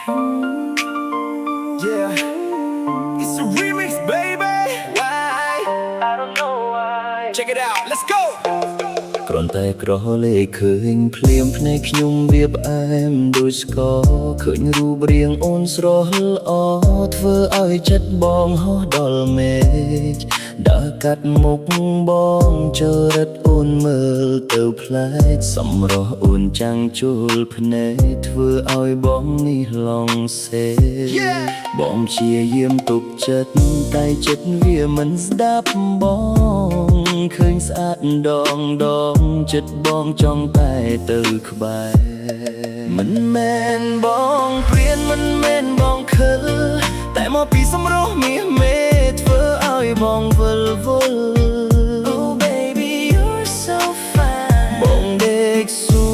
Yeah, it's a remix, baby. Why? I don't know why. Check it out, let's go. គ្រាន់តែក្រលេឃើញភ្លាមភ្នែកខ្ញុំវាផ្អែមដូចស្ករឃើញរូបរាងអូនស្រស់ល្អធ្វើឲ្យចិត្តបងហោះដល់មេឃដើរកាត់មុខបងចរិតអូនមើលទៅប្លែកសម្រស់អូនចាំងជួលភ្នែកធ្វើឲ្យបងនេះឡងសេបងព្យាយាមទប់ចិត្តតែចិត្តវាមិនស្ដាប់បងឃើញស្អាតដងចិត្តបងចង់តែទៅក្បែរមិនមែនបងព្រានមិនមែនបងខឹលតែមកពីសម្រស់មាសមេធ្វើឲ្យបងវិលវល់ Oh baby you're so fine បងដេកសួ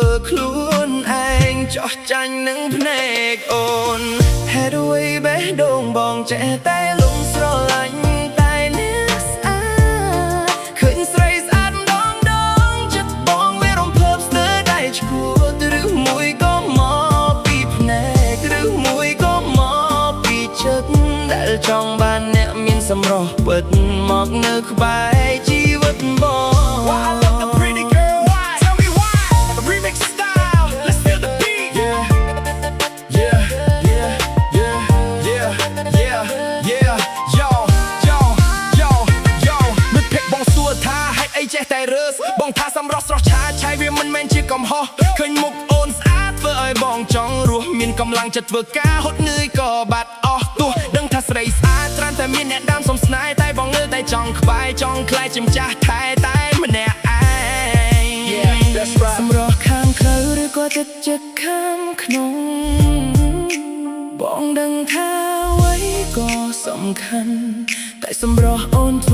រខ្លួនឯងចោះចាញ់នឹងភ្នែកអូនហេតុអ្វីបេះដូងបងចេះតែលងស្រឡាញ់ចង់បានអ្នកមានសម្រស់ពិតមកនៅក្បែរជីវិតបង Why I love the pretty girl? Why? Tell me why? The remix style. Let's feel the beat. Yeah, yeah, yeah, yeah, yeah, yeah, yeah. Yo, yo, yo, yo. នឹកភ័ក្របងសួរថាហេតុអីចេះតែរើសបងថាសម្រស់ស្រស់ឆាឆាយវាមិនមែនជាកំហុសឃើញមុខអូនស្អាតធ្វើឲ្យបងចង់រស់មានកម្លាំងចិត្តធ្វើការហត់នឿយក៏បាត់អស់ទោះដឹងថាស្រីស្អាតច្រើនតែមានអ្នកដាំសំស្នេហ៍តែបងនៅតែចង់ក្បែរចង់ខ្លាចជាម្ចាស់ថែតែម្នាក់ឯង Yeah, that's right សម្រស់ខាងក្រៅឬក៏ចិត្តខាងក្នុងបងដឹងថាអ្វីក៏សំខាន់តែសម្រស់អូនធ្វើ